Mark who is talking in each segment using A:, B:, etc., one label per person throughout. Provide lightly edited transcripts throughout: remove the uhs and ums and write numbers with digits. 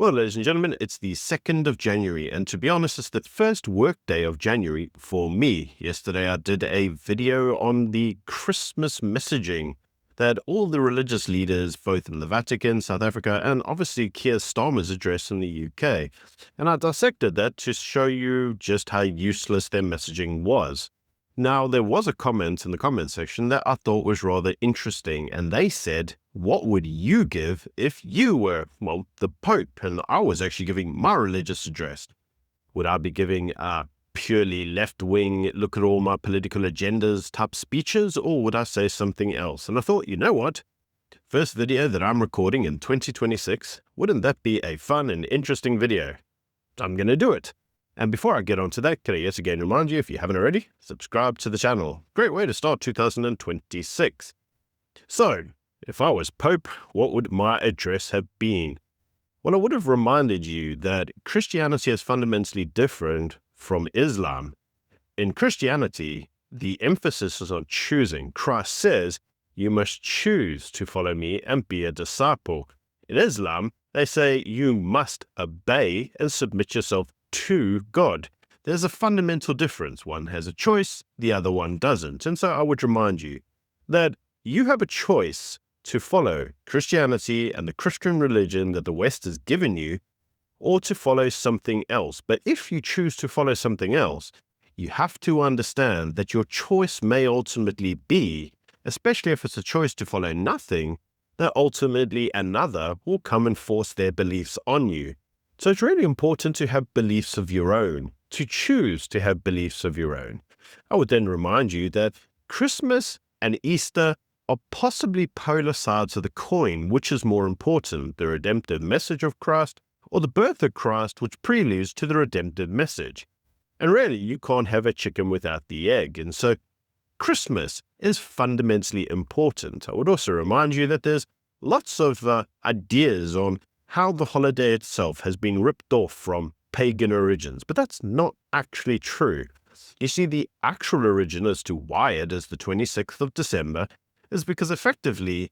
A: Well, ladies and gentlemen, it's the 2nd of January, and to be honest, it's the first work day of January for me. Yesterday, I did a video on the Christmas messaging that all the religious leaders, both in the Vatican, South Africa, and obviously Keir Starmer's address in the UK. And I dissected that to show you just how useless their messaging was. Now, there was a comment in the comment section that I thought was rather interesting, and they said, what would you give if you were, well, the Pope, and I was actually giving my religious address? Would I be giving a purely left-wing, look at all my political agendas type speeches, or would I say something else? And I thought, you know what? First video that I'm recording in 2026, wouldn't that be a fun and interesting video? I'm going to do it. And before I get on to that, can I yet again remind you, if you haven't already, subscribe to the channel. Great way to start 2026. So, if I was Pope, what would my address have been? Well, I would have reminded you that Christianity is fundamentally different from Islam. In Christianity, the emphasis is on choosing. Christ says, you must choose to follow me and be a disciple. In Islam, they say you must obey and submit yourself to God. There's a fundamental difference. One has a choice, the other one doesn't. And so I would remind you that you have a choice to follow Christianity and the Christian religion that the West has given you, or to follow something else. But if you choose to follow something else, you have to understand that your choice may ultimately be, especially if it's a choice to follow nothing, that ultimately another will come and force their beliefs on you. So it's really important to have beliefs of your own, to choose to have beliefs of your own. I would then remind you that Christmas and Easter are possibly polar sides of the coin. Which is more important, the redemptive message of Christ or the birth of Christ, which preludes to the redemptive message? And really, you can't have a chicken without the egg. And so Christmas is fundamentally important. I would also remind you that there's lots of ideas on how the holiday itself has been ripped off from pagan origins, but that's not actually true. You see, the actual origin as to why it is the 26th of December is because effectively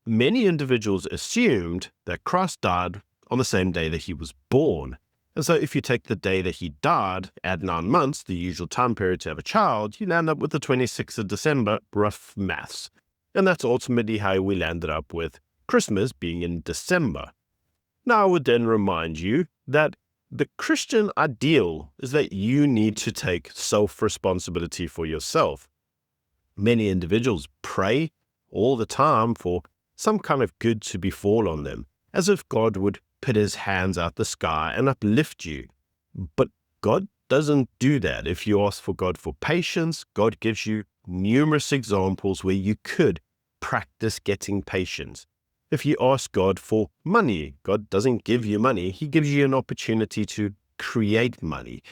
A: many individuals assumed that Christ died on the same day that he was born. And so if you take the day that he died, add 9 months, the usual time period to have a child, you land up with the 26th of December, rough maths. And that's ultimately how we landed up with Christmas being in December. Now, I would then remind you that the Christian ideal is that you need to take self-responsibility for yourself. Many individuals pray all the time for some kind of good to befall on them, as if God would put his hands out the sky and uplift you. But God doesn't do that. If you ask for God for patience, God gives you numerous examples where you could practice getting patience. If you ask God for money, God doesn't give you money. He gives you an opportunity to create money.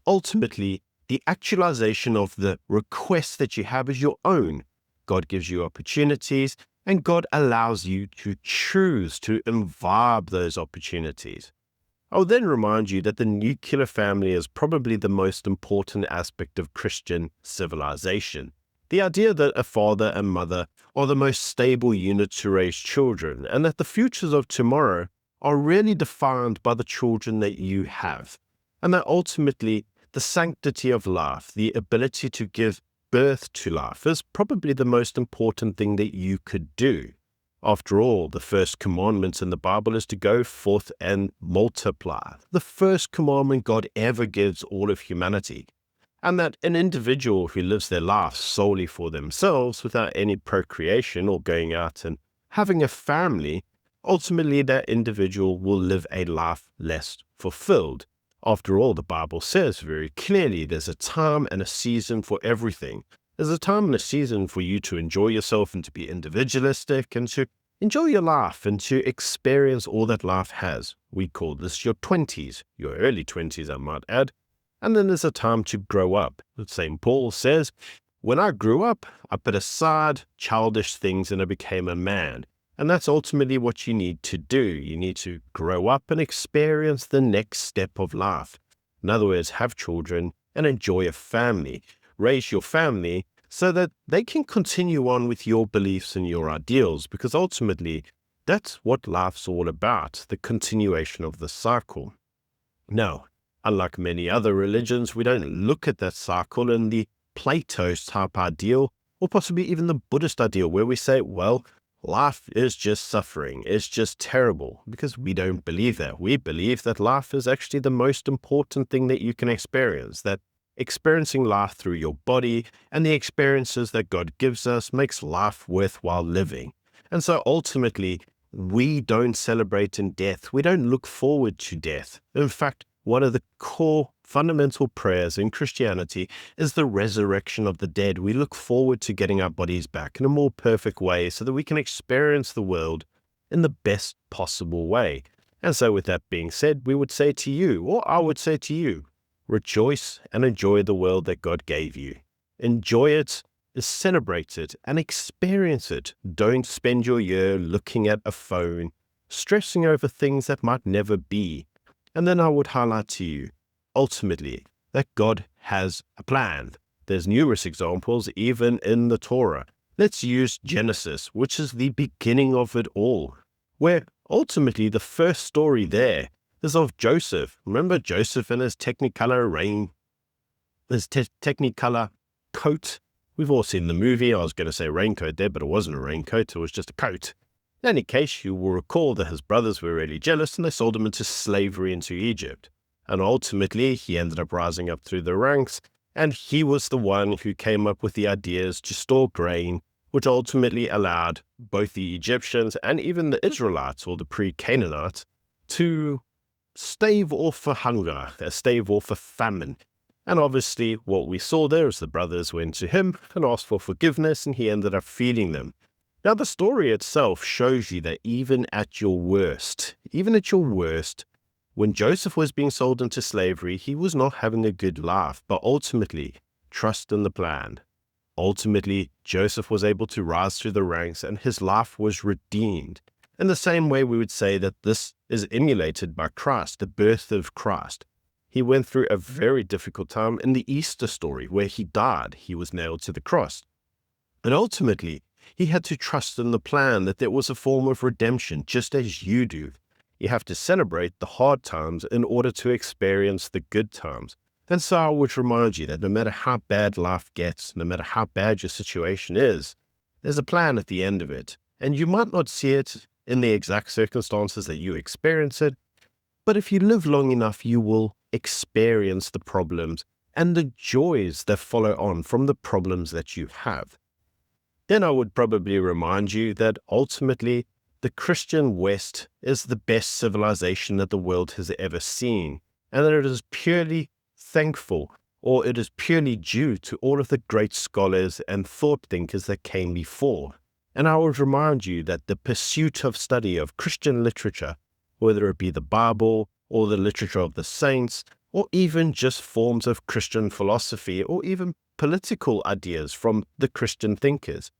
A: Ultimately, the actualization of the request that you have is your own. God gives you opportunities, and God allows you to choose to imbibe those opportunities. I'll then remind you that the nuclear family is probably the most important aspect of Christian civilization. The idea that a father and mother are the most stable unit to raise children, and that the futures of tomorrow are really defined by the children that you have, and that ultimately the sanctity of life, the ability to give birth to life, is probably the most important thing that you could do. After all, the first commandment in the Bible is to go forth and multiply. The first commandment God ever gives all of humanity. And that an individual who lives their life solely for themselves without any procreation or going out and having a family, ultimately that individual will live a life less fulfilled. After all, the Bible says very clearly there's a time and a season for everything. There's a time and a season for you to enjoy yourself and to be individualistic and to enjoy your life and to experience all that life has. We call this your 20s, your early 20s, I might add. And then there's a time to grow up. St. Paul says, when I grew up, I put aside childish things and I became a man. And that's ultimately what you need to do. You need to grow up and experience the next step of life. In other words, have children and enjoy a family. Raise your family so that they can continue on with your beliefs and your ideals, because ultimately That's what life's all about, the continuation of the cycle. Now, unlike many other religions, we don't look at that cycle in the Plato's type ideal, or possibly even the Buddhist ideal, where we say, well, life is just suffering, it's just terrible, because we don't believe that. We believe that life is actually the most important thing that you can experience, that experiencing life through your body and the experiences that God gives us makes life worthwhile living. And so ultimately, we don't celebrate in death. We don't look forward to death. In fact, one of the core fundamental prayers in Christianity is the resurrection of the dead. We look forward to getting our bodies back in a more perfect way so that we can experience the world in the best possible way. And so with that being said, we would say to you, or I would say to you, rejoice and enjoy the world that God gave you. Enjoy it, celebrate it, and experience it. Don't spend your year looking at a phone, stressing over things that might never be. And then I would highlight to you, ultimately, that God has a plan. There's numerous examples, even in the Torah. Let's use Genesis, which is the beginning of it all, where ultimately the first story there is of Joseph. Remember Joseph in his Technicolor Technicolor coat? We've all seen the movie. I was going to say raincoat there, but it wasn't a raincoat. It was just a coat. In any case, you will recall that his brothers were really jealous and they sold him into slavery into Egypt. And ultimately, he ended up rising up through the ranks, and he was the one who came up with the ideas to store grain, which ultimately allowed both the Egyptians and even the Israelites, or the pre-Canaanites, to stave off a hunger, stave off a famine. And obviously, what we saw there is the brothers went to him and asked for forgiveness, and he ended up feeding them. Now, the story itself shows you that even at your worst, when Joseph was being sold into slavery, he was not having a good life, but ultimately, trust in the plan. Ultimately, Joseph was able to rise through the ranks and his life was redeemed. In the same way, we would say that this is emulated by Christ, the birth of Christ. He went through a very difficult time in the Easter story where he died. He was nailed to the cross. And ultimately, he had to trust in the plan, that there was a form of redemption, just as you do. You have to celebrate the hard times in order to experience the good times. And so I would remind you that no matter how bad life gets, no matter how bad your situation is, there's a plan at the end of it. And you might not see it in the exact circumstances that you experience it, but if you live long enough, you will experience the problems and the joys that follow on from the problems that you have. Then I would probably remind you that ultimately the Christian West is the best civilization that the world has ever seen, and that it is purely thankful, or it is purely due to all of the great scholars and thought thinkers that came before. And I would remind you that the pursuit of study of Christian literature, whether it be the Bible or the literature of the saints, or even just forms of Christian philosophy, or even political ideas from the Christian thinkers,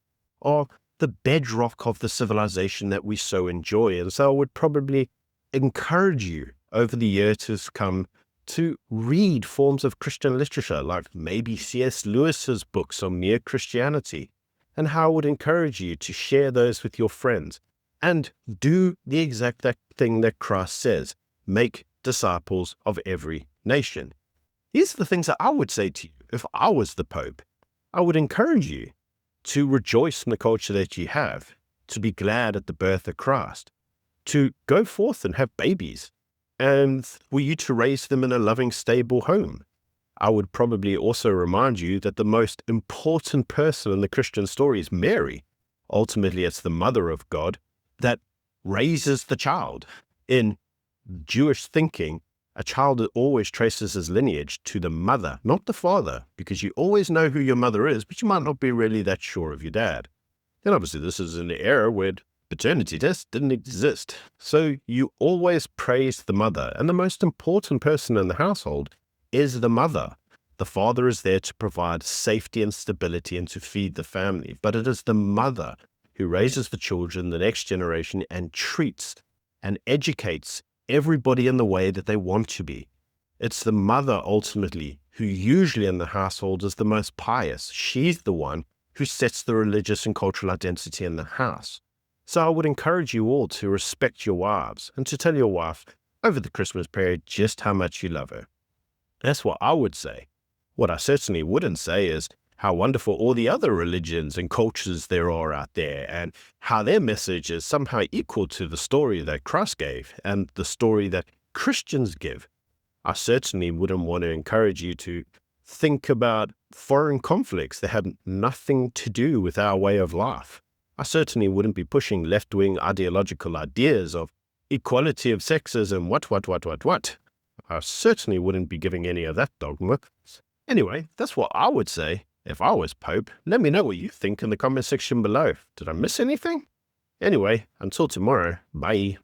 A: are the bedrock of the civilization that we so enjoy. And so I would probably encourage you over the year to come to read forms of Christian literature, like maybe C.S. Lewis's books on mere Christianity, and how I would encourage you to share those with your friends and do the exact thing that Christ says: make disciples of every nation. These are the things that I would say to you if I was the Pope. I would encourage you to rejoice in the culture that you have, to be glad at the birth of Christ, to go forth and have babies, and for you to raise them in a loving, stable home. I would probably also remind you that the most important person in the Christian story is Mary. Ultimately, it's the mother of God that raises the child. In Jewish thinking, a child always traces his lineage to the mother, not the father, because you always know who your mother is, but you might not be really that sure of your dad. And obviously, this is an era where paternity tests didn't exist. So you always praise the mother, and the most important person in the household is the mother. The father is there to provide safety and stability and to feed the family, but it is the mother who raises the children, the next generation, and treats and educates everybody in the way that they want to be. It's the mother ultimately who usually in the household is the most pious. She's the one who sets the religious and cultural identity in the house. So I would encourage you all to respect your wives and to tell your wife over the Christmas period just how much you love her. That's what I would say. What I certainly wouldn't say is how wonderful all the other religions and cultures there are out there, and how their message is somehow equal to the story that Christ gave and the story that Christians give. I certainly wouldn't want to encourage you to think about foreign conflicts that have nothing to do with our way of life. I certainly wouldn't be pushing left-wing ideological ideas of equality of sexes and what. I certainly wouldn't be giving any of that dogma. Anyway, that's what I would say if I was Pope. Let me know what you think in the comment section below. Did I miss anything? Anyway, until tomorrow, bye.